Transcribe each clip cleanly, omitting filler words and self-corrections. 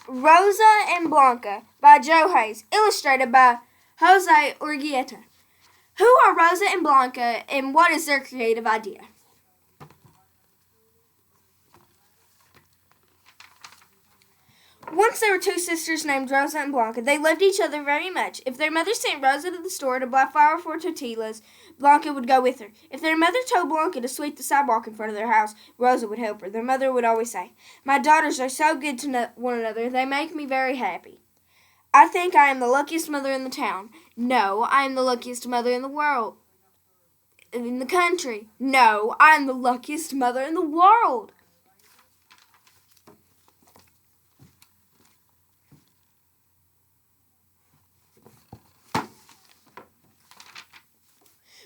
Rosa and Blanca by Joe Hayes, illustrated by Jose Ortega. Who are Rosa and Blanca, and what is their creative idea? Once there were two sisters named Rosa and Blanca. They loved each other very much. If their mother sent Rosa to the store to buy flour for tortillas, Blanca would go with her. If their mother told Blanca to sweep the sidewalk in front of their house, Rosa would help her. Their mother would always say, "My daughters are so good to one another. They make me very happy. I think I am the luckiest mother in the town. No, I am the luckiest mother in the world. In the country. No, I am the luckiest mother in the world."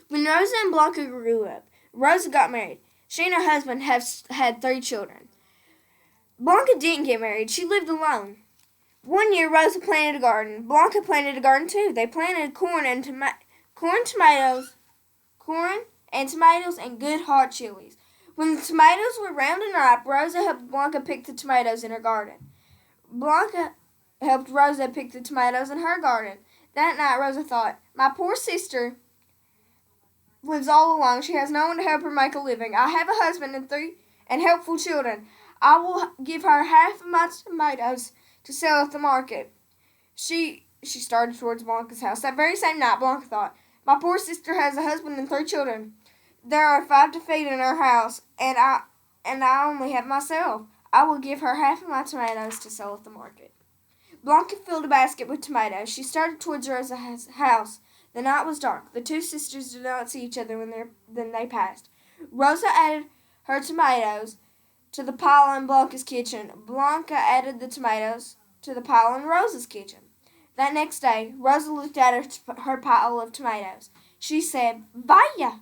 When Rosa and Blanca grew up, Rosa got married. She and her husband have had 3 children. Blanca didn't get married. She lived alone. One year, Rosa planted a garden. Blanca planted a garden too. They planted corn and tomatoes, and good hot chilies. When the tomatoes were round and ripe, Rosa helped Blanca pick the tomatoes in her garden. Blanca helped Rosa pick the tomatoes in her garden. That night, Rosa thought, "My poor sister lives all alone. She has no one to help her make a living. I have a husband and 3 helpful children. I will give her half of my tomatoes to sell at the market." She started towards Blanca's house. That very same night, Blanca thought, "My poor sister has a husband and 3 children. There are 5 to feed in her house, and I only have myself. I will give her half of my tomatoes to sell at the market." Blanca filled a basket with tomatoes. She started towards Rosa's house. The night was dark. The 2 sisters did not see each other when they passed. Rosa added her tomatoes to the pile in Blanca's kitchen. Blanca added the tomatoes to the pile in Rosa's kitchen. That next day, Rosa looked at her pile of tomatoes. She said, "Vaya!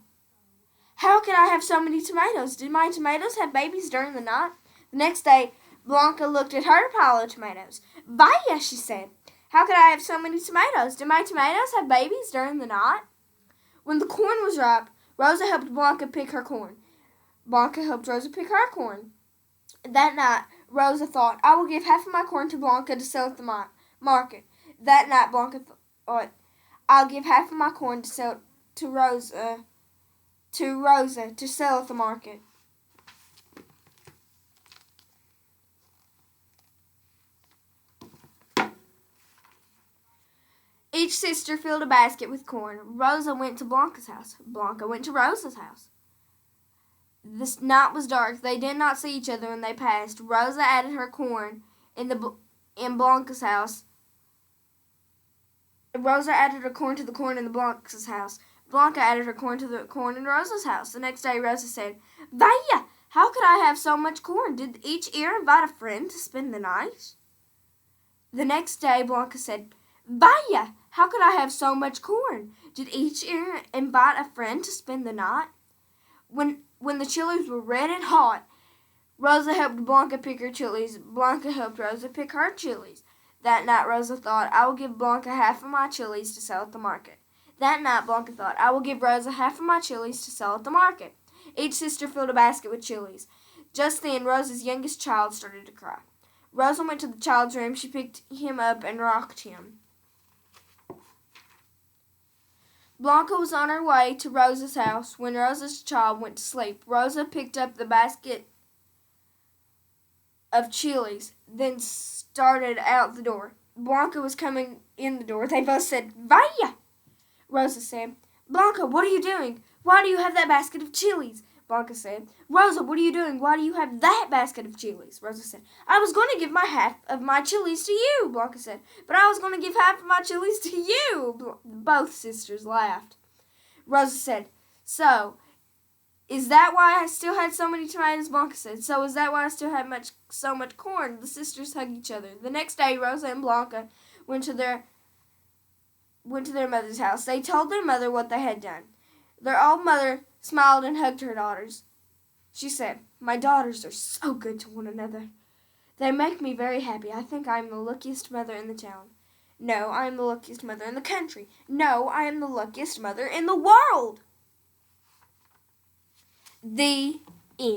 How could I have so many tomatoes? Did my tomatoes have babies during the night?" The next day, Blanca looked at her pile of tomatoes. "Vaya!" she said. "How could I have so many tomatoes? Did my tomatoes have babies during the night?" When the corn was ripe, Rosa helped Blanca pick her corn. Blanca helped Rosa pick her corn. That night, Rosa thought, "I will give half of my corn to Blanca to sell at the market." That night, Blanca thought, "I'll give half of my corn to sell to Rosa to sell at the market." Each sister filled a basket with corn. Rosa went to Blanca's house. Blanca went to Rosa's house. The night was dark. They did not see each other when they passed. Rosa added her corn in Blanca's house. Rosa added her corn to the corn in Blanca's house. Blanca added her corn to the corn in Rosa's house. The next day, Rosa said, "Vaya! How could I have so much corn? Did each ear invite a friend to spend the night?" The next day, Blanca said, "Vaya! How could I have so much corn? Did each ear invite a friend to spend the night?" When the chilies were red and hot, Rosa helped Blanca pick her chilies. Blanca helped Rosa pick her chilies. That night, Rosa thought, "I will give Blanca half of my chilies to sell at the market." That night, Blanca thought, "I will give Rosa half of my chilies to sell at the market." Each sister filled a basket with chilies. Just then, Rosa's youngest child started to cry. Rosa went to the child's room. She picked him up and rocked him. Blanca was on her way to Rosa's house when Rosa's child went to sleep. Rosa picked up the basket of chilies, then started out the door. Blanca was coming in the door. They both said, "Vaya!" Rosa said, "Blanca, what are you doing? Why do you have that basket of chilies?" Blanca said, "Rosa, what are you doing? Why do you have that basket of chilies?" Rosa said, "I was going to give my half of my chilies to you." Blanca said, "But I was going to give half of my chilies to you." Both sisters laughed. Rosa said, "So, is that why I still had so many tomatoes?" Blanca said, "So is that why I still had so much corn?" The sisters hugged each other. The next day, Rosa and Blanca went to their mother's house. They told their mother what they had done. Their old mother smiled and hugged her daughters. She said, "My daughters are so good to one another. They make me very happy. I think I am the luckiest mother in the town. No, I am the luckiest mother in the country. No, I am the luckiest mother in the world." The